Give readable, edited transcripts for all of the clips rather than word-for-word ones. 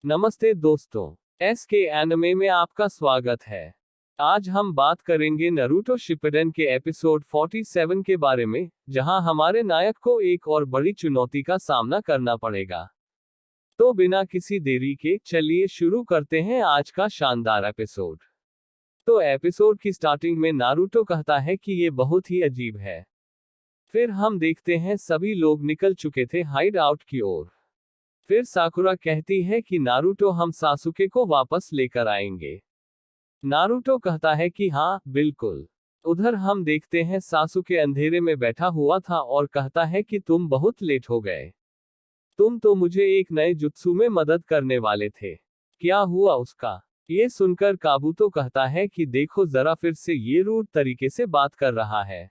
नमस्ते दोस्तों, SK anime में आपका स्वागत है। आज हम बात करेंगे नारुतो शिपुडेन के एपिसोड 47 के बारे में, जहां हमारे नायक को एक और बड़ी चुनौती का सामना करना पड़ेगा। तो बिना किसी देरी के चलिए शुरू करते हैं आज का शानदार एपिसोड। तो एपिसोड की स्टार्टिंग में नारुतो कहता है कि ये बहुत ही अजीब है। फिर हम देखते हैं सभी लोग निकल चुके थे हाइड आउट की ओर। फिर साकुरा कहती है कि नारुतो हम सासुके को वापस लेकर आएंगे। नारुतो कहता है कि हाँ, बिल्कुल। उधर हम देखते हैं सासुके अंधेरे में बैठा हुआ था और कहता है कि तुम बहुत लेट हो गए। तुम तो मुझे एक नए जुत्सु में मदद करने वाले थे। क्या हुआ उसका? ये सुनकर काबुतो कहता है कि देखो जरा फिर से ये रूड तरीके से बात कर रहा है।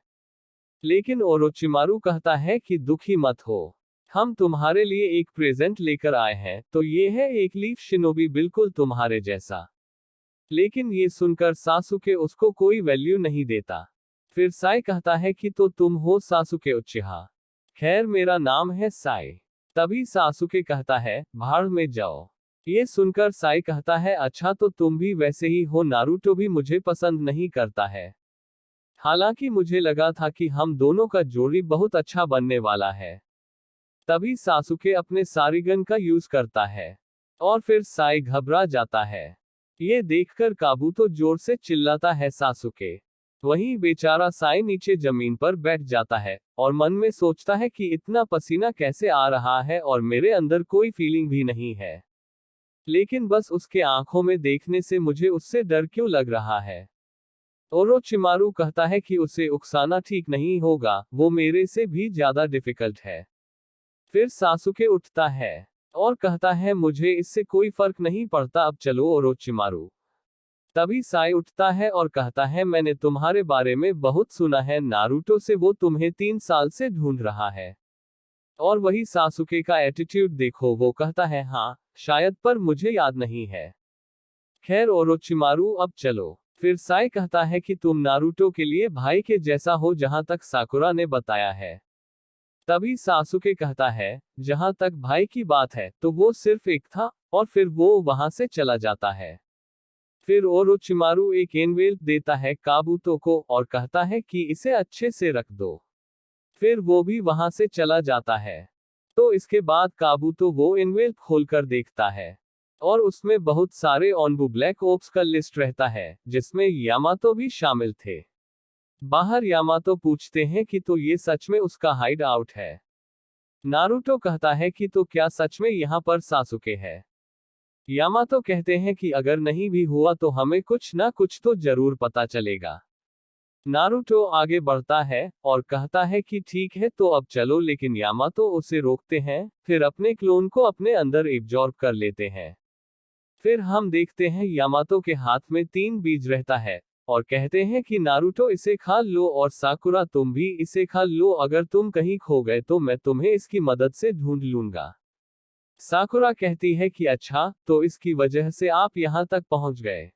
लेकिन ओरोचिमारू कहता है कि दुखी मत हो। हम तुम्हारे लिए एक प्रेजेंट लेकर आए हैं, तो ये है एक लीफ शिनोबी बिल्कुल तुम्हारे जैसा। लेकिन ये सुनकर सासुके उसको कोई वैल्यू नहीं देता। फिर साई कहता है कि तो तुम हो सासुके उचिहा। खैर मेरा नाम है साई। तभी सासुके कहता है, भाड़ में जाओ। ये सुनकर साई कहता है अच्छा तो तुम भी वैसे ही हो, नारुतो भी मुझे पसंद नहीं करता है। हालांकि मुझे लगा था कि हम दोनों का जोड़ी बहुत अच्छा बनने वाला है। तभी सासुके अपने सारिगन का यूज करता है। और फिर साई घबरा जाता है। ये देखकर काबुतो जोर से चिल्लाता है सासुके। वहीं बेचारा साई नीचे जमीन पर बैठ जाता है और मन में सोचता है कि इतना पसीना कैसे आ रहा है और मेरे अंदर कोई फीलिंग भी नहीं है। लेकिन बस उसके आंखों में देखने से मुझे उससे डर क्यों लग रहा है। ओरोचिमारू कहता है कि उसे उकसाना ठीक नहीं होगा, वो मेरे से भी ज्यादा डिफिकल्ट है। फिर सासुके उठता है और कहता है मुझे इससे कोई फर्क नहीं पड़ता, अब चलो ओरोचिमारू। तभी साई उठता है और कहता है मैंने तुम्हारे बारे में बहुत सुना है नारुतो से, वो तुम्हें 3 साल से ढूंढ रहा है। और वही सासुके का एटीट्यूड देखो, वो कहता है हाँ शायद, पर मुझे याद नहीं है। खैर ओरोचिमारू अब चलो। फिर साई कहता है कि तुम नारुतो के लिए भाई के जैसा हो, जहां तक साकुरा ने बताया है। तभी सासुके कहता है, जहां तक भाई की बात है तो वो सिर्फ एक था, और फिर वो वहां से चला जाता है। फिर ओरोचिमारू एक एनवेल्प देता है काबुतो को और कहता है कि इसे अच्छे से रख दो। फिर वो भी वहां से चला जाता है। तो इसके बाद काबुतो वो एनवेल्प खोलकर देखता है और उसमें बहुत सारे ऑनबू ब्लैक ओप्स का लिस्ट रहता है, जिसमें यामातो भी शामिल थे। बाहर यामातो पूछते हैं कि तो ये सच में उसका हाइड आउट है। नारुतो कहता है कि तो क्या सच में यहाँ पर सासुके है। यामातो कहते हैं कि अगर नहीं भी हुआ तो हमें कुछ ना कुछ तो जरूर पता चलेगा। नारुतो आगे बढ़ता है और कहता है कि ठीक है तो अब चलो, लेकिन यामातो उसे रोकते हैं, फिर अपने क्लोन को अपने अंदर एब्जॉर्ब कर लेते हैं। फिर हम देखते हैं यामातो के हाथ में 3 बीज रहता है और कहते हैं कि नारुतो इसे खा लो और साकुरा तुम भी इसे खा लो, अगर तुम कहीं खो गए तो मैं तुम्हें इसकी मदद से ढूंढ लूंगा। साकुरा कहती है कि अच्छा, तो इसकी वजह से आप यहां तक पहुंच गए।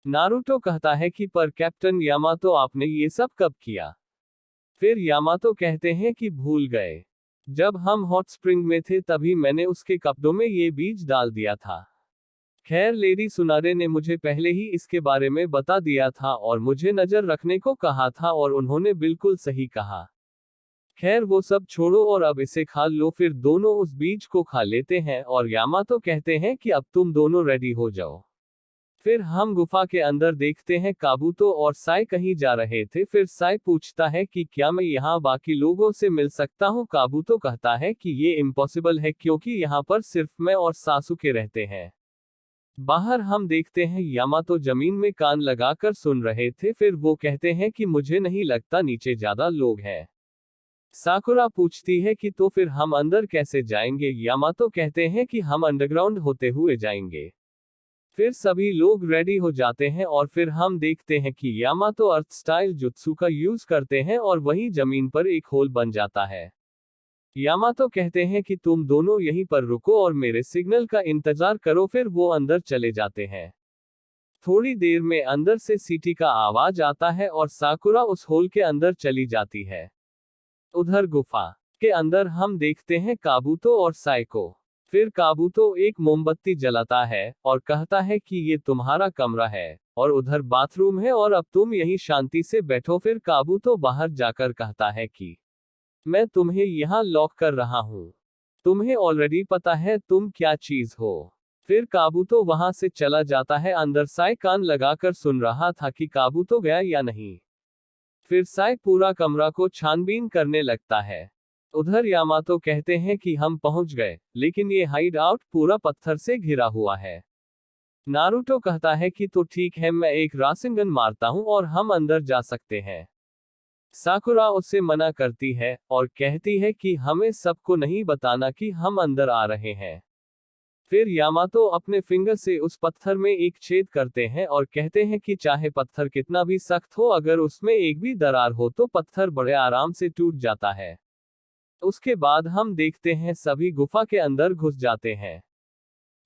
नारुतो कहता है कि पर कैप्टन यामातो आपने ये सब कब किया? फिर यामातो कहते हैं कि भूल गए। जब हम हॉट स्प्रिंग में थे तभी मैंने उसके कपड़ों में ये बीज डाल दिया था। खैर लेडी सुनारे ने मुझे पहले ही इसके बारे में बता दिया था और मुझे नजर रखने को कहा था, और उन्होंने बिल्कुल सही कहा। खैर वो सब छोड़ो और अब इसे खा लो। फिर दोनों उस बीज को खा लेते हैं और यामातो कहते हैं कि अब तुम दोनों रेडी हो जाओ। फिर हम गुफा के अंदर देखते हैं काबुतो और साई कहीं जा रहे थे। फिर साई पूछता है कि क्या मैं यहाँ बाकी लोगों से मिल सकता हूँ। काबुतो कहता है कि ये इम्पॉसिबल है क्योंकि यहाँ पर सिर्फ मैं और सासुके रहते हैं। बाहर हम देखते हैं यामातो जमीन में कान लगाकर सुन रहे थे। फिर वो कहते हैं कि मुझे नहीं लगता नीचे ज्यादा लोग हैं। साकुरा पूछती है कि तो फिर हम अंदर कैसे जाएंगे। यामातो कहते हैं कि हम अंडरग्राउंड होते हुए जाएंगे। फिर सभी लोग रेडी हो जाते हैं और फिर हम देखते हैं कि यामातो अर्थ स्टाइल जुत्सु का यूज करते हैं और वहीं जमीन पर एक होल बन जाता है। यामातो कहते हैं कि तुम दोनों यहीं पर रुको और मेरे सिग्नल का इंतजार करो। फिर वो अंदर चले जाते हैं। थोड़ी देर में अंदर से सीटी का आवाज आता है और साकुरा उस होल के अंदर चली जाती है। उधर गुफा के अंदर हम देखते हैं काबुतो और साई को। फिर काबूतो एक मोमबत्ती जलाता है और कहता है कि ये तुम्हारा कमरा है और उधर बाथरूम है और अब तुम यहीं शांति से बैठो। फिर काबूतो बाहर जाकर कहता है कि मैं तुम्हें यहाँ लॉक कर रहा हूँ। तुम्हें ऑलरेडी पता है तुम क्या चीज हो। फिर काबूतो वहां से चला जाता है। अंदर साई कान लगाकर सुन रहा था कि काबूतो गया या नहीं। फिर साई पूरा कमरा को छानबीन करने लगता है। उधर यामातो कहते हैं कि हम पहुंच गए, लेकिन ये हाइड आउट पूरा पत्थर से घिरा हुआ है। नारुतो कहता है कि तो ठीक है, मैं एक रासेंगन मारता हूं और हम अंदर जा सकते हैं। साकुरा उससे मना करती है और कहती है कि हमें सबको नहीं बताना कि हम अंदर आ रहे हैं। फिर यामातो अपने फिंगर से उस पत्थर में एक छेद करते हैं और कहते हैं कि चाहे पत्थर कितना भी सख्त हो, अगर उसमें एक भी दरार हो तो पत्थर बड़े आराम से टूट जाता है। उसके बाद हम देखते हैं सभी गुफा के अंदर घुस जाते हैं।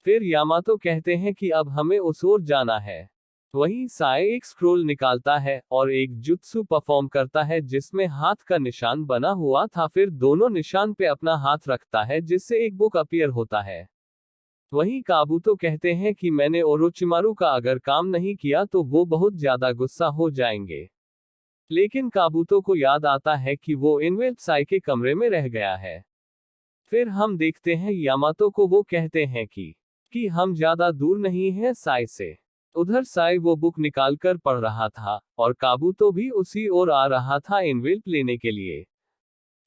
फिर यामातो कहते हैं कि अब हमें उस ओर जाना है। वहीं साए एक स्क्रोल निकालता है और एक जुत्सु परफॉर्म करता है जिसमें हाथ का निशान बना हुआ था। फिर दोनों निशान पे अपना हाथ रखता है जिससे एक बुक अपीयर होता है। वहीं काबूतो कहते हैं कि मैंने ओरोचिमारू का अगर काम नहीं किया तो वो बहुत ज्यादा गुस्सा हो जाएंगे। लेकिन काबूतो को याद आता है कि वो इनवेल्प साई के कमरे में रह गया है। फिर हम देखते हैं यामातो को वो कहते हैं कि हम ज्यादा दूर नहीं हैं साई से। उधर साई वो बुक निकालकर पढ़ रहा था और काबूतो भी उसी ओर आ रहा था इनवेल्प लेने के लिए।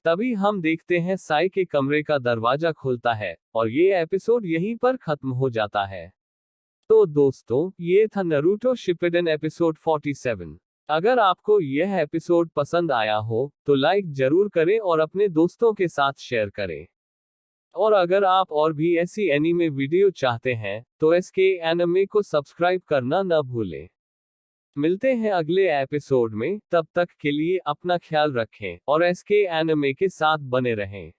तभी हम देखते हैं साई के कमरे का दरवाजा खुलता है और ये एपिसोड यहीं पर खत्म हो जाता है। तो दोस्तों, ये था नारुतो शिपुडेन एपिसोड 47। अगर आपको यह एपिसोड पसंद आया हो तो लाइक जरूर करें और अपने दोस्तों के साथ शेयर करें। और अगर आप और भी ऐसी एनीमे वीडियो चाहते हैं तो एसके एनिमे को सब्सक्राइब करना न भूलें। मिलते हैं अगले एपिसोड में, तब तक के लिए अपना ख्याल रखें और एसके एनिमे के साथ बने रहें।